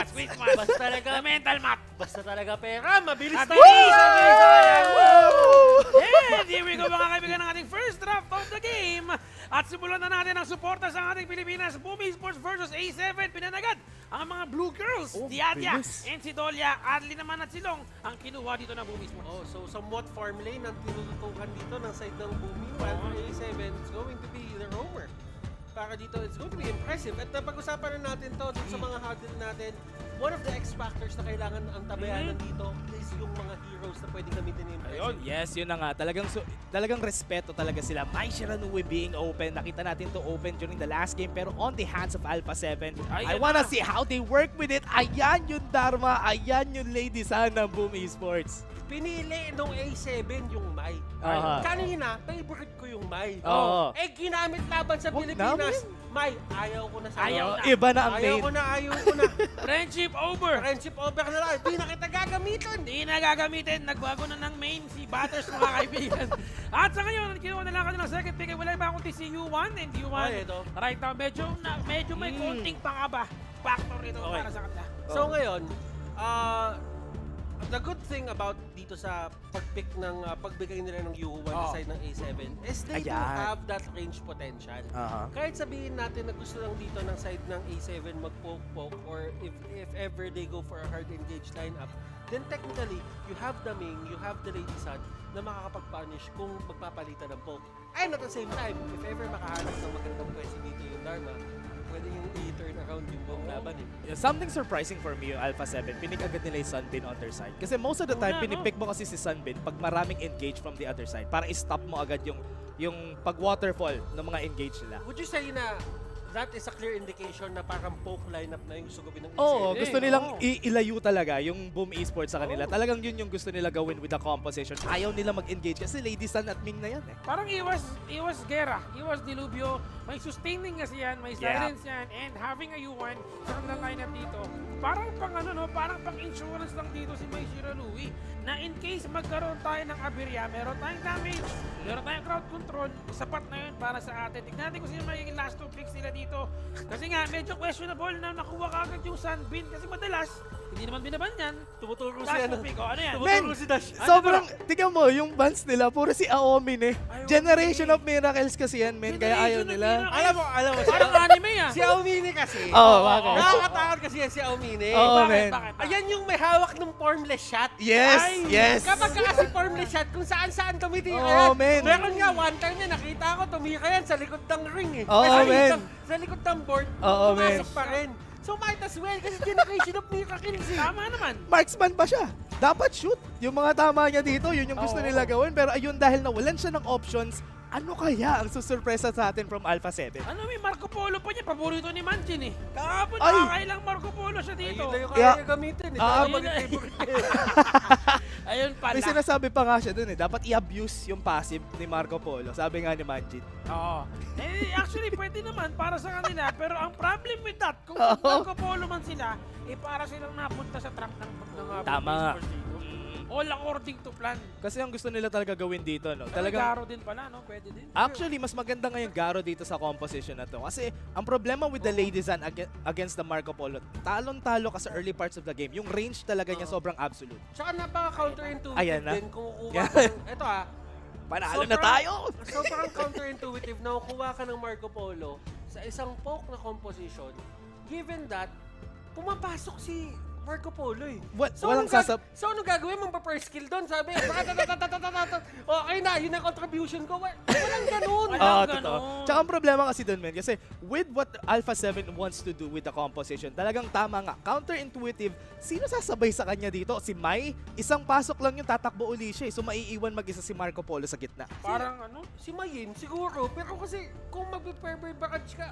Christmas! Christmas! Basta talaga, The mental map! basta talaga pera, mabilis At na sabay sayang! And here we go mga kaibigan ng ating first draft of the game. At simulan na natin ang suporta sa ating Pilipinas. Boom Esports versus A7. Pinanagad ang mga Blue Girls, Diadia, bilis. and si Dolia. Adli naman at Silong ang kinuha dito ng Boom Esports. Oh, so somewhat farm lane ang tinututukan dito ng side ng Bumi, while for A7 is going to be the roamer. Para dito, it's going to be impressive. At pag-usapan na natin to sa mga huddle natin, one of the X factors na kailangan ang tabayanan dito is yung mga heroes na pwedeng gamitin ni impressive. Ayun, yes, yun na nga. Talagang respeto talaga sila. Mai Shiranui being open. Nakita natin to open during the last game pero on the hands of Alpha 7. I wanna see how they work with it. Ayan yung Dharma. Ayan yung Lady San ng Boom Esports. Pinili nung A7 yung Mai. Aha. Kanina, favorite ko yung Mai. Oo. Eh, ginamit laban sa Wag Pilipinas. Mai, ayaw ko na sa'yo. Ayaw na. Iba na ang Ayaw main. ko na, ayaw ko na. Friendship over! Friendship over na lang. Di na kita gagamitin. Hindi na gagamitin. Nagbago na ng main si Butters mga kaibigan. At sa ngayon, kinuha na lang kanilang second pick. Wala ba kundi si U1 and U1. Ay, ito. Right now, medyo may konting pangaba factor ito Okay. para sa kanila. So ngayon, the good thing about dito sa pag-pick ng pagbigay nila ng U1 sa side ng A7 is they do Ayan. have that range potential. Aha. Kahit sabihin natin na gusto lang dito ng side ng A7 mag-poke-poke or if ever they go for a hard engage lineup, then technically, you have the Ming, you have the Lady Sun na makakapag-punish kung magpapalitan ng poke. And at the same time, if ever makahanap ng magandang pwesto dito yung Dharma, pwede yung i-turn around yung buong laban eh. Yeah, something surprising for me yung Alpha 7, pinik agad nila yung Sunbin on their side. Kasi most of the time, pinipick mo kasi si Sunbin pag maraming engage from the other side para i-stop mo agad yung pag-waterfall ng mga engage nila. Would you say na that is a clear indication na parang poke lineup na yung gusto gawin ng Oo, A7? gusto nilang ilayo talaga yung Boom Esports sa kanila. Talagang yun yung gusto nila gawin with the composition. Ayaw nila mag-engage kasi Lady Sun at Ming na yan eh. Parang iwas Guerra, iwas Diluvio, may sustaining kasi yan, may silence yan, and having a U1 sa kanilang lineup dito, parang parang pang insurance lang dito si Mai Shiranui na in case magkaroon tayo ng aberya, meron tayong damage, meron tayong crowd control, sapat na yun para sa atin. Tignan natin kung sino magiging last two picks nila dito. Kasi nga, medyo questionable na nakuha kagad yung Sunbin kasi madalas, hindi naman binaban yan. Tumuturo Last siya two pick, ano yan? Tumuturo si Dash. Sobrang, tingnan mo, yung bans nila, puro si Aomin eh. Generation of Miracles kasi yan, men, kaya ayaw nila. Alam mo, Parang anime ah. si Aomini kasi. Oo, bakit? Nakakatakot kasi yan si Aomini. Oo, Bakit? men. Bakit? Ayan yung may hawak ng formless shot. Yes, Ay, yes. Kapag kasi formless shot, kung saan-saan tumitira Oo, yan. men. Meron nga, one time na nakita ko, tumira yan sa likod ng ring eh. Oo, Sa men. Sa likod ng board, Oo, men. pumasok pa rin. So might as well, kasi generation of miracles eh. Tama naman. Marksman pa siya. Dapat shoot. Yung mga tama niya dito, yun yung gusto Oo. nila gawin. Pero ayun, dahil nawalan siya ng options, ano kaya ang susurpresa sa atin from Alpha 7? Ano may Marco Polo pa niya, paborito ni Manjin eh. Kahapon Ay! nakakailang Marco Polo siya dito. Ayun na yung Kaya- kaya niya gamitin eh. Ah, Dahil ayun maging na. favorite niya eh. Ayun pala. May sinasabi pa nga siya dun eh. Dapat i-abuse yung passive ni Marco Polo. Sabi nga ni Manjit. Oo. Eh, actually, pwede naman para sa kanila. Pero ang problem with that, kung Oo. Marco Polo man sila, eh para silang napunta sa trap ng Tama. Sports dito. All according to plan. Kasi ang gusto nila talaga gawin dito, no? Talagang Talagang, Garo din pala, no? Pwede din. actually, mas maganda nga yung Garo dito sa composition na to. Kasi ang problema with the Ladies and against the Marco Polo, talon-talo ka sa early parts of the game. Yung range talaga niya sobrang absolute. Tsaka napaka-counterintuitive Ayan na. din kung kukuha Yan. ka ng... Ito Panalo na sobrang- tayo! Sobrang counterintuitive na kukuha ka ng Marco Polo sa isang poke na composition, given that pumapasok si Marco Polo eh. Walang sasab... So ano gagawin mo? Pa-first skill doon? Sabi, okay na, yun ang contribution ko. Walang ganun. Wala. Oo, ganon. totoo. Tsaka ang problema kasi dun, men, kasi with what Alpha 7 wants to do with the composition, talagang tama nga, counterintuitive, sino sasabay sa kanya dito? Si Mai, isang pasok lang yung tatakbo uli siya, so maiiwan mag-isa si Marco Polo sa gitna. Parang ano? Si Mayin, siguro. Pero kasi kung mag-pervert barrage ka,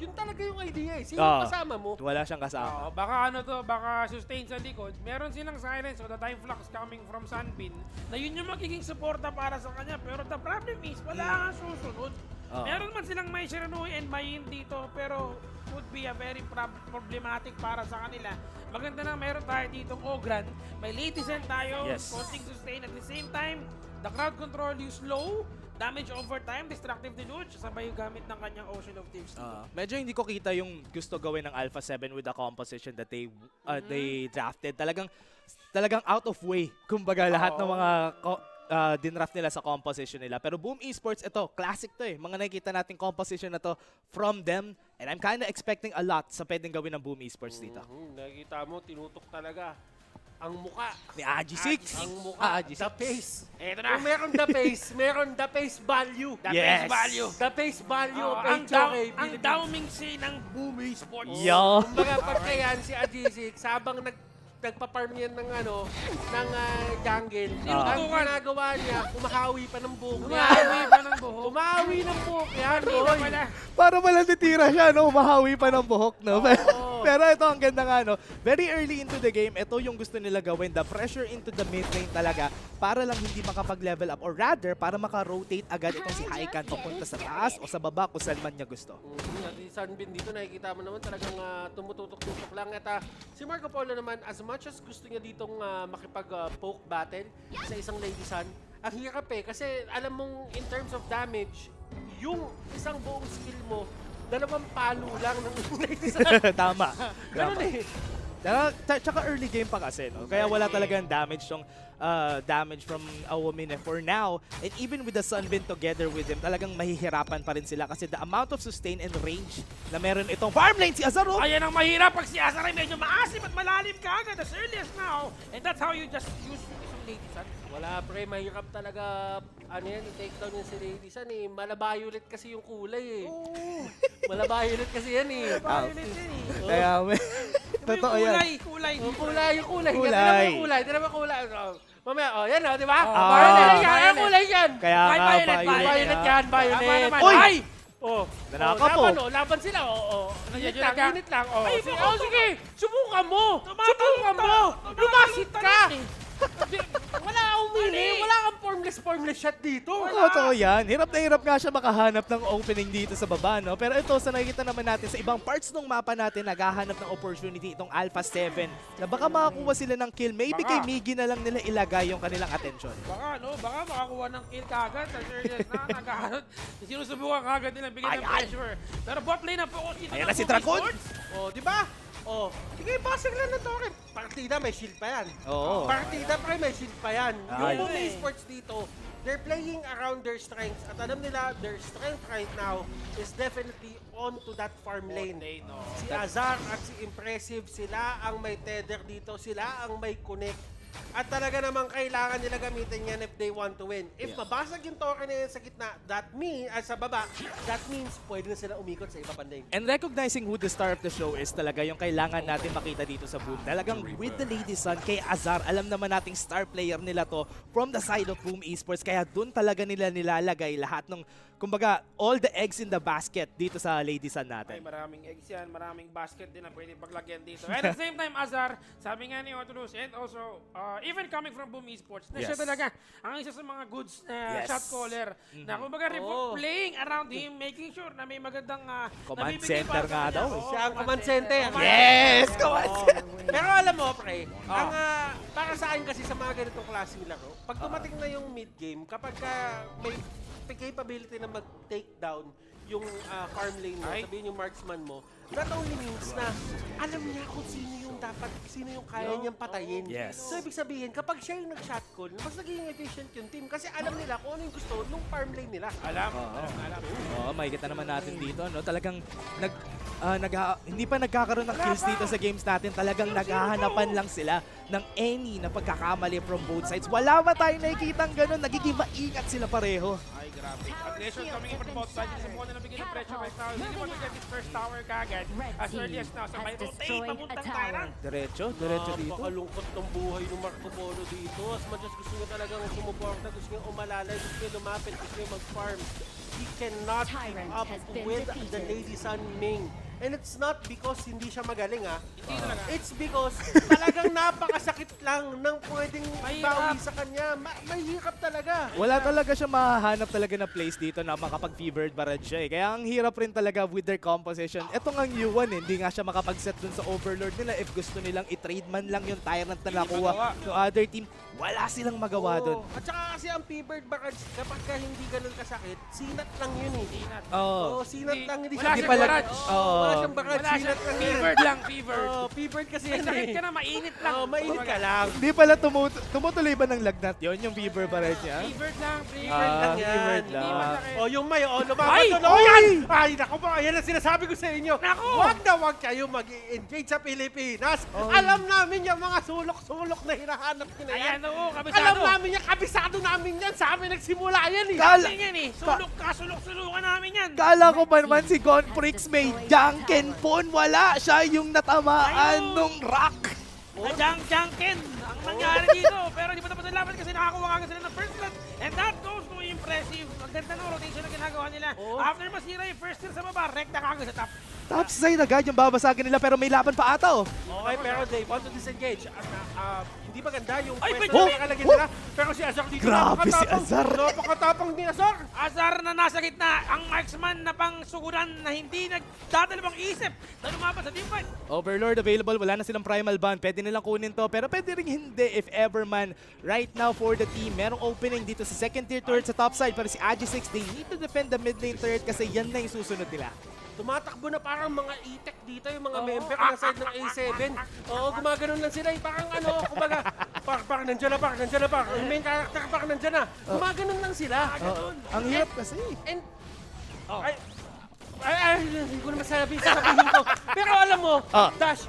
yun talaga yung idea eh. Sino Oo. kasama mo? Wala siyang kasama. Baka ano to, baka sustain sa likod. Meron silang silence o the time flux coming from Sunbin na yun yung magiging suporta para sa kanya. Pero the problem is, wala kang susunod. Oo. Meron man silang Mai Shiranui and Mayin dito, pero would be a very problematic para sa kanila. Maganda na meron tayo ditong Ogran. May Lady Sen tayo, Yes. konting sustain. At the same time, the crowd control you slow, damage over time, destructive deluge, sabay yung gamit ng kanyang Ocean of Tears. Medyo hindi ko kita yung gusto gawin ng Alpha 7 with the composition that they drafted. Talagang out of way. Kumbaga lahat ng mga dinraft nila sa composition nila. Pero Boom Esports, ito, classic to eh. Mga nakikita nating composition na to from them. And I'm kinda expecting a lot sa pwedeng gawin ng Boom Esports dito. Nakikita mo, tinutok talaga. Ang muka. Ni AG6. Ang muka. AG6. The pace. Eto na. Kung meron the pace, meron the pace value. The Yes. face value. The pace value of Ang HOK. ang Dowming si ng Boom Esports. Yo. Kumbaga, pagka yan, si AG6, habang nagpa-farm yan ng jungle, ang Tinutukan. ginagawa niya, kumahawi pa ng buhok yan. Umahawi pa ng buhok. Kumahawi ng buhok yan, Hindi na boy. pala. Para pala titira siya, no? Mahawi pa ng buhok, no? Oo. Pero ito, ang ganda nga, no? Very early into the game, ito yung gusto nila gawin. The pressure into the mid lane talaga para lang hindi makapag-level up. Or rather, para maka-rotate agad itong si Haikan papunta sa taas o sa baba kung saan man niya gusto. Si Sunbin dito, nakikita mo naman talagang tumututok-tutok lang. At si Marco Polo naman, as much as gusto niya ditong makipag-poke battle sa isang Lady Sun, ang hirap eh. Kasi alam mong in terms of damage, yung isang buong skill mo, 2 palo lang ng Lady Sun. Tama. Ganun eh. Tsaka early game pa kasi, no? Kaya wala talagang damage tong damage from Awomine for now. And even with the Sunbin together with him, talagang mahihirapan pa rin sila kasi the amount of sustain and range na meron itong farm lane si Azaro. Ayan ang mahirap pag si Azar ay medyo maasim at malalim ka agad as early as now. And that's how you just use isang Lady Sun. Wala pre, mahirap talaga, i-take down yung si Lady Sun eh. Malabayolet kasi yung kulay eh. Malabayolet kasi yan eh. Violet yun eh. Kaya, totoo yan. Kulay. Yung kulay. Kulay. Tira mo kulay. Mamaya, di ba? Oh, Violet violet. yan, ang kulay yan. Kaya Ay, nga, violet, Violet yan, Tama violet. naman. Uy! Ay! Oh, Nanakapo. laban sila. Yan, Unit lang, unit lang. Ay, Sige, subukan mo. Tumatalon Subukan mo. Lumasit ka. eh. Wala kang umili. Wala kang formless shot dito. Totoo yan. Hirap na hirap nga siya makahanap ng opening dito sa baba, no? Pero ito, sa nakikita naman natin sa ibang parts ng mapa natin, naghahanap ng opportunity itong Alpha 7 na baka makakuha sila ng kill. Maybe Baka. kay Miggy na lang nila ilagay yung kanilang attention. Baka makakuha ng kill kagad as early as na naghahanap. Sinusubukan kagad nilang bigyan ng pressure. Pero bot lane ang focus dito Ayan ng na si Boom Dragon. Esports. Di ba? Sige, basag lang ng torrent. Partida, may shield pa yan. Oo. Partida pa may shield pa yan. Ay. Yung Boom Esports dito, they're playing around their strengths. At alam nila, their strength right now is definitely onto that farm lane. Si Azar at si Impressive, sila ang may tether dito. Sila ang may connect. At talaga namang kailangan nila gamitin yan if they want to win. If mabasag yung token na yan sa gitna, sa baba, that means pwede na sila umikot sa iba pang lane. And recognizing who the star of the show is talaga yung kailangan natin makita dito sa Boom. Talagang with the Lady Sun kay Azar, alam naman nating star player nila to from the side of Boom Esports. Kaya dun talaga nila nilalagay lahat ng, kumbaga, all the eggs in the basket dito sa Lady Sun Ay, natin. maraming eggs yan, maraming basket din na pwede paglagyan dito. And at the same time, Azar, sabi nga ni Otulus, and also, even coming from Boom Esports, na siya Yes. talaga ang isa sa mga goods Yes. shot caller na kumbaga playing around him, making sure na may magandang Command nabibigay center para sa nga kanya. daw. Oo, Siya ang command center. Yes! Command Pero alam mo, pre, ang para sa akin kasi sa mga ganitong klaseng laro, pag dumating na yung mid-game, kapag may capability na mag-take down yung farm lane mo, sabihin yung marksman mo, that only means na alam niya kung sino yung kaya niyang patayin. Yes. So, ibig sabihin, kapag siya yung nag-shot call, mas naging efficient yung team kasi alam nila kung ano yung gusto nung farm lane nila. Alam. Oo, makikita naman natin dito, no? Talagang hindi pa nagkakaroon ng kills dito sa games natin. Talagang naghahanapan lang sila ng any na pagkakamali from both sides. Wala ba tayong nakikita ng ganun? Nagiging maingat sila pareho. Ay, grabe. Aggression coming in from both sides. Sa muna na bigyan ng pressure right now. Hindi mo get this first tower kagad. As early as now. Sa may rotate, papuntang Tyrant. Diretso dito. Napakalungkot ng buhay ng Marco Polo dito. As much as gusto niya talagang sumuporta, gusto niya umalalay, gusto niya lumapit, gusto niya mag-farm. He cannot keep Tyrant up has been with defeated. the Lady Sun Ming. And it's not because hindi siya magaling Hindi talaga. It's because talagang napakasakit lang ng pwedeng Mahirap. bawi sa kanya. Mahirap talaga. Wala talaga siya mahahanap talaga na place dito na makapag-fevered barrage siya eh. Kaya ang hirap rin talaga with their composition. Ito nga U1 eh, hindi nga siya makapag-set dun sa Overlord nila. If gusto nilang i-trade man lang yung Tyrant na nakuha ng other team, wala silang magawa dun. At saka kasi ang Fevered Barrage, kapag ka hindi ganun kasakit, sinat lang yun eh. Sinat. Oo. Sinat Hindi- lang, hindi wala siya siyang pala. barrage. Wala siyang barrage, Wala siya. sinat lang yan. Fevered lang, fevered. Fevered kasi May yan sakit eh. ka na, mainit lang. Mainit ka lang. Hindi pala tumutuloy ba ng lagnat yon yung fever barrage niya? Fevered lang, fevered Ah, lang. fevered Hindi lang. masakit. Yung may, lumabas Ay! tuloy yan! Ay, naku po, ayan ang sinasabi ko sa inyo. Naku! Wag kayo mag-engage sa Pilipinas. Alam namin yung mga sulok-sulok na hinahanap nyo na yan. Ayan, oo, Alam kabisado. namin yan, kabisado namin yan. Sa amin nagsimula yan eh. Kala yan eh. Sulok-sulok-sulukan namin yan. Kala ko pa naman si Gonprix may Jankenpon. Wala siya yung natamaan Ayun. nung rock. Jangken ang nangyari dito. Pero di pa tapos ang laban kasi nakakuha agad sila ng first blood. And that goes to impressive. Ang ganda ng rotation na ginagawa nila. After masira yung first tier sa baba, rekta kagad sa top. Top side agad yung babasagin nila pero may laban pa ata oh. Okay, pero they want to disengage. Hindi maganda yung Ay, pwesto pwede- na nakalagay nila. Pero si Azar dito, Grabe si napakatapang. Azar. Napakatapang ni Azar. Azar na nasa gitna, ang marksman na pang suguran na hindi nagdadalawang isip na lumaban sa teamfight. Overlord available, wala na silang primal ban. Pwede nilang kunin to, pero pwede rin hindi if ever man. Right now for the team, merong opening dito sa second tier turret sa top side. Pero si Agi6, they need to defend the mid lane turret kasi yan na yung susunod nila. Tumatakbo na parang mga itek dito yung mga member ng side ng A7. Oo, gumaganon lang sila. Parang kumbaga, parang nandiyan na. Yung main character parang nandiyan na. Gumaganon lang sila. Ang hirap kasi. And, hindi ko na sasabihin ko. Pero alam mo, Dash,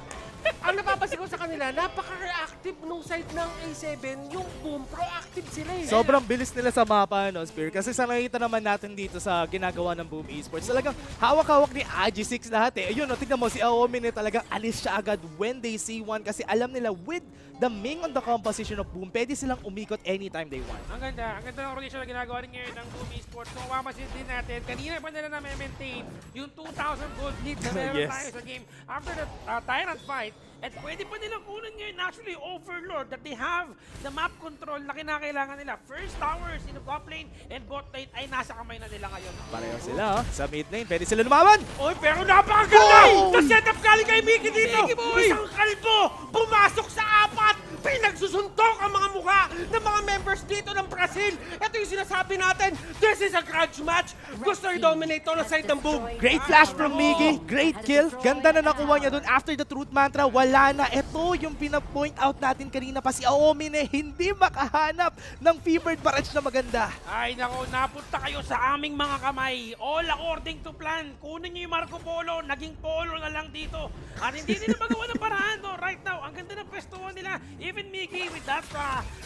ang napapansin ko sa kanila, napaka-reactive nung side ng A7, yung boom, proactive sila eh. Sobrang bilis nila sa mapa, no, Spear. Kasi sa nakita naman natin dito sa ginagawa ng Boom Esports, talagang hawak-hawak ni Agi6 lahat eh. Ayun, no, tignan mo, si Aomine talagang alis siya agad when they see one kasi alam nila with the Ming on the composition of Boom, pwede silang umikot anytime they want. Ang ganda ng rotation na ginagawa rin ngayon ng Boom Esports. Kung mapapansin din natin, kanina pa nila na-maintain yung 2,000 gold lead na meron Yes. tayo sa game after the Tyrant fight. At pwede pa nilang kunin ngayon actually Overlord that they have the map control na kinakailangan nila. First towers in the top lane and bot lane ay nasa kamay na nila ngayon. Pareho sila, oh. Sa mid lane, pwede sila lumaban! Oy, pero napakaganda! Oh! The setup galing kay Mickey dito! Mickey boy! Isang kalbo! Pumasok sa apat! Pinagsusuntok ang mga mukha ng mga members dito ng Brazil! Ito yung sinasabi natin, this is a grudge match! Gusto i-dominate to ng side ng Boom! Great flash from Miggy, great kill. Ganda na nakuha niya dun after the truth mantra. Wala na. Ito yung pina-point out natin kanina pa si Aomine. Hindi makahanap ng fevered barrage na maganda. Ay nako, napunta kayo sa aming mga kamay. All according to plan. Kunin niyo yung Marco Polo, naging Polo na lang dito. At hindi nila magawa ng paraan. No? Right now, ang ganda ng pwestuhan nila. Even Mickey with that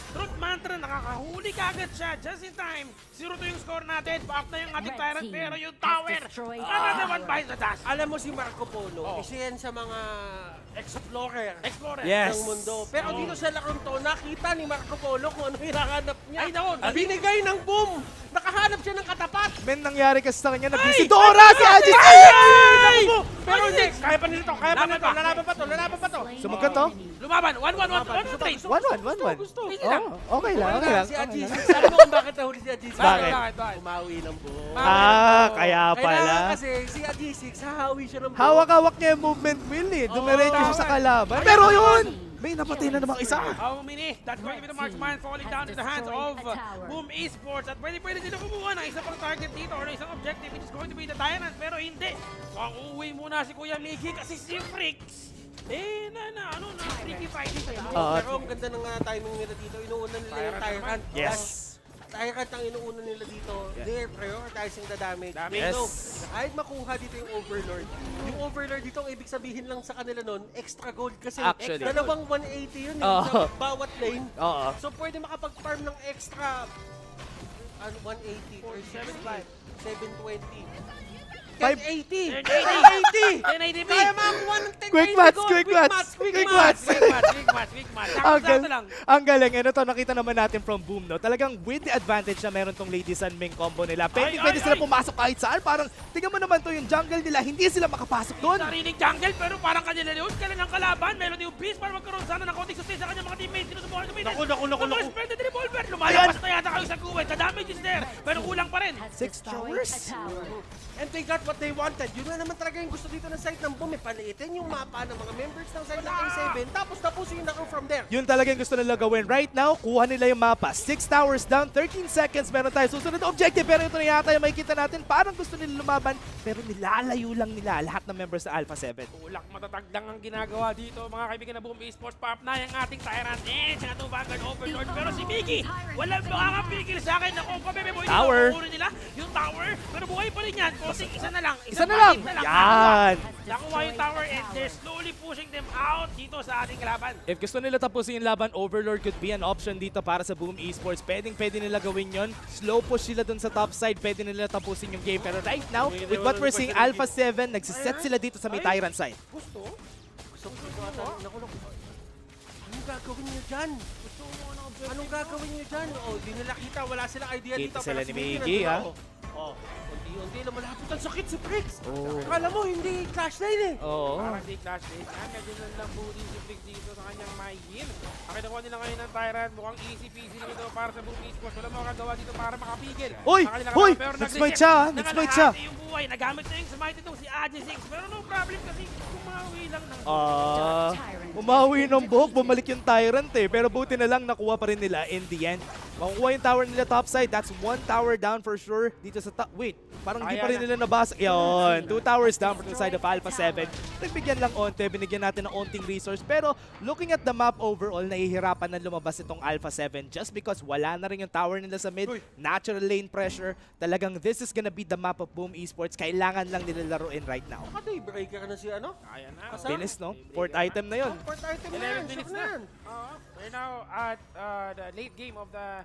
truth mantra, nakakahuli kagad siya just in time. 0-2 yung score natin. Back na yung ating Tyrant, pero yung tower. Another one by the dash. Alam mo si Marco Polo, isa yan sa mga explorer Explorer. Yes. ng mundo. Pero dito sa larong to, nakita ni Marco Polo kung ano hinahanap niya. Ay, naku, Binigay ng Boom! Nakahanap siya ng katapat! Men, nangyari kasi sa kanya, nagbisidora si Agi6! Ay! Pero hindi, kaya pa nila to, Laban pa. lalaban pa to. Sumagat to? Lumaban. 1-1 trade. 1-1. Gusto. Hindi lang. Oh, okay lang, okay lang. Si Ajis, alam mo kung bakit nahuli si Ajis? Bakit? Bakit? Umawi ng Boom. Kaya Kailangan pala. kasi si Ajis, hahawi siya ng Boom. Hawak-hawak niya yung movement wheel eh. Dumiretso siya sa kalaban. Pero yun! May napatay na namang isa. Aumini, that's going to be the marksman falling down to the hands of Boom Esports. At pwede sila kumuha ng isa pang target dito or isang objective which is going to be the Tyrant. Pero hindi. Uuwi muna si Kuya Miggy kasi si Freaks. Freaky fighting sa'yo. Pero ang ganda ng timing nila dito, inuuna nila yung Tyrant. Yes. Tyrant ang inuuna nila dito. They're prioritizing the damage. Yes. So, kahit makuha dito yung Overlord dito, ang ibig sabihin lang sa kanila nun, extra gold kasi Actually. dalawang 180 yun Oo. sa bawat lane. Oo. So, pwede makapag-farm ng extra 180 or 75, 720. 1080! 1080! 1080! Kaya makakuha ng 1080 Quick match, gold! quick match. Quick match. Sakto lang. Ang galing. Ano to, nakita naman natin from Boom, no? Talagang with the advantage na meron tong Lady Sun Ming combo nila. Pwede sila pumasok kahit saan. Parang, tingnan mo naman to, yung jungle nila, hindi sila makapasok doon. Narinig jungle pero parang kanila yun. Kailan ang kalaban? Meron yung beast para magkaroon sana ng konting sustain sa kanyang mga teammates. Sinusubukan ng teammates. Naku. Suspended revolver. Lumalabas na yata kayo sa kuwet. The damage is there. Pero kulang pa rin. 6 towers? And they got what they wanted. Yun na naman talaga yung gusto dito ng side ng Boom. Paliitin yung mapa ng mga members ng side ng A7. Tapos tapusin yung laro from there. Yun talaga yung gusto nila gawin. Right now, kuha nila yung mapa. 6 towers down, 13 seconds. Meron tayo susunod na objective. Pero ito na yata yung makikita natin. Parang gusto nila lumaban. Pero nilalayo lang nila lahat ng members sa Alpha 7. Tulak matatag lang ang ginagawa dito. Mga kaibigan na Boom Esports, pa-up na yung ating Tyrant. Siya na Vanguard Overlord. Pero si Miggy, walang makakapigil sa akin. Naku, pabebe boy. Tower. Kukunin nila yung tower. Pero buhay pa rin yan. Konting isa na lang. Isa na lang. Yan. Nakuha yung tower and they're slowly pushing them out dito sa ating kalaban. If gusto nila tapusin yung laban, Overlord could be an option dito para sa Boom Esports. Pwede nila gawin yon. Slow push sila dun sa top side. Pwede nila tapusin yung game. Pero right now, with what we're seeing, Alpha 7, nagsiset sila dito sa may Tyrant side. Gusto? Gusto ko ata. Naku. Anong gagawin niyo dyan? Anong gagawin niyo dyan? Oh, di nila kita. Wala silang idea dito. Kita sila pero ni si Miggy Miggy, nandun, oh, unti-unti lang malapit ang sakit si Briggs. Oh. Akala mo, hindi clash lane eh. Oo. Parang di clash din. Medyo lang booty si Briggs dito sa kanyang mayin. Nakuha nila ngayon ng Tyrant. Mukhang easy peasy lang ito para sa Boom Esports. Wala makagawa dito para makapigil. Uy! Ang kanilang Uy! kalaban, pero Nag-smite siya! nag-reset. Nag-smite siya! Nakalahati yung buhay. Nagamit na yung smite itong si AJ6. Pero no problem kasi kumawi lang ng Umawi ng buhok, bumalik yung Tyrant eh. Pero buti na lang nakuha pa rin nila in the end. Makukuha yung tower nila top side. That's 1 tower down for sure. Dito sa top. Wait, parang hindi pa rin nila nabasa. Yun, 2 towers down from the side of Alpha 7. Nagbigyan lang onte, binigyan natin ng onting resource. Pero looking at the map overall, nahihirapan na lumabas itong Alpha 7 just because wala na rin yung tower nila sa mid. Natural lane pressure. Talagang this is gonna be the map of Boom Esports. Kailangan lang nila laruin right now. Breaker na si ano? Kaya na. Kasama? Finish, no? 4th item na yun. Fourth item na 11 yan. minutes Shock na. yan. We're now at the late game of the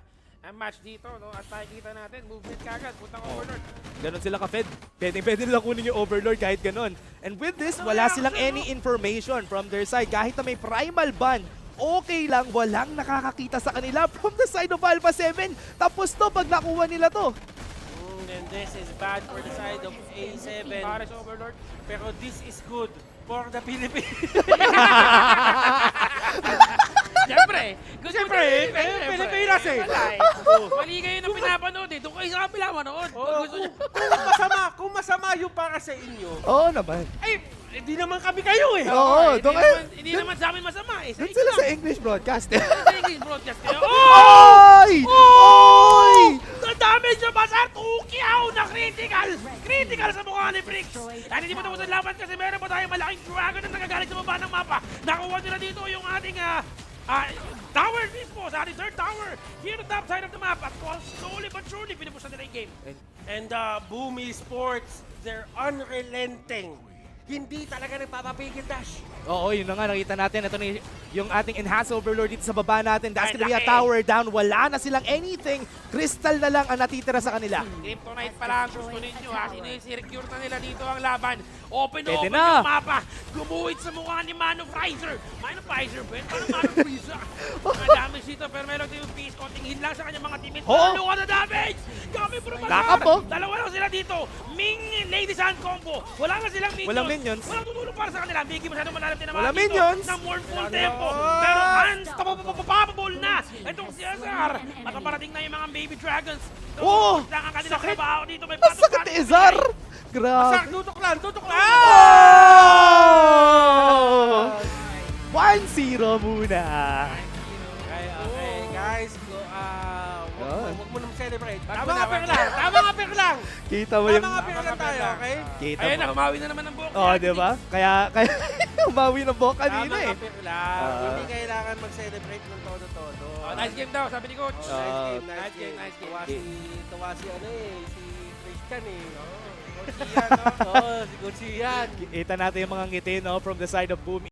match dito, no? At nakikita natin, movement kagad, puntang Overlord. Ganon sila ka-fed. Pwede nila kunin yung Overlord kahit ganon. And with this, wala silang any information from their side. Kahit na may primal ban, okay lang, walang nakakakita sa kanila from the side of Alpha 7. Tapos to, pag nakuha nila to. And this is bad for the side of A7. Para sa Overlord. Pero this is good for the Philippines. Siyempre! Pilipinas eh. Mali kayo na pinapanood eh. Doon kayo sa kapila manood. Pag gusto nyo. Kung masama yung para sa inyo, Oo naman. ay, hindi naman kami kayo eh. Oo, doon kayo. Hindi naman sa amin masama eh. Doon sila sa English broadcast. Sa English broadcast kayo. Oy! Oy! The damage na basar! Tukiyaw na critical! Critical sa mukha ni Briggs! Dahil hindi mo tapos ang laban kasi meron pa tayong malaking dragon na nagagaling sa baba ng mapa. Nakuha nila dito yung ating tower mismo sa ating third tower here on the top side of the map. At slowly but surely, pinupush na nila yung game. And Boom Esports, they're unrelenting. Hindi talaga nagpapapigil, Dash. Oo, yun na nga, nakita natin. Ito na yung ating Enhanced Overlord dito sa baba natin. That's Ay, gonna be a laki. tower down. Wala na silang anything. Crystal na lang ang natitira sa kanila. Kryptonite pala ang gusto ninyo ha. Sinisecure na nila dito ang laban. Open Pwede open na. yung mapa. Gumuhit sa mukha ni Mano Fraser. Mano Fraser ba yun? Parang Mano Fraser. Mga damage dito pero meron din yung piece. Konting hit lang sa kanyang mga teammates. Oo. Luka na damage! Kami bro Backup, oh. Dalawa lang sila dito. Ming Lady Sun combo. Wala nga silang minions. Walang minions. Walang tutulong para sa kanila. Biggie masyadong malalim din naman Walang dito. minions. Ng mournful tempo. Pero unstoppable na. Itong si Azar. At parating na yung mga baby dragons. Oh! Lang ang kanilang trabaho dito. May Ang sakit ni Ezar! Masak, Grabe. tutok lang, tutok lang! Oh! 1-0 muna. Okay, guys, wag mo nang celebrate. Wag Tama mo nga na, pero wag lang, na. tama nga pero lang. Kita mo Tama yung... nga pero lang tayo, okay? Kita Ayun na, mo. humawi na naman ng buhok. Oh, di ba? Kaya umawi ng buhok kanina Tama eh. nga pero lang. Hindi kailangan mag-celebrate ng todo-todo. Oh, nice game daw, sabi ni Coach. Oh, nice game, nice game, nice game. Tuwa si ano eh, si Christian eh. Oh, si Coach Ian, no? Oh, si Coach Ian. Kita natin yung mga ngiti no, from the side of Boom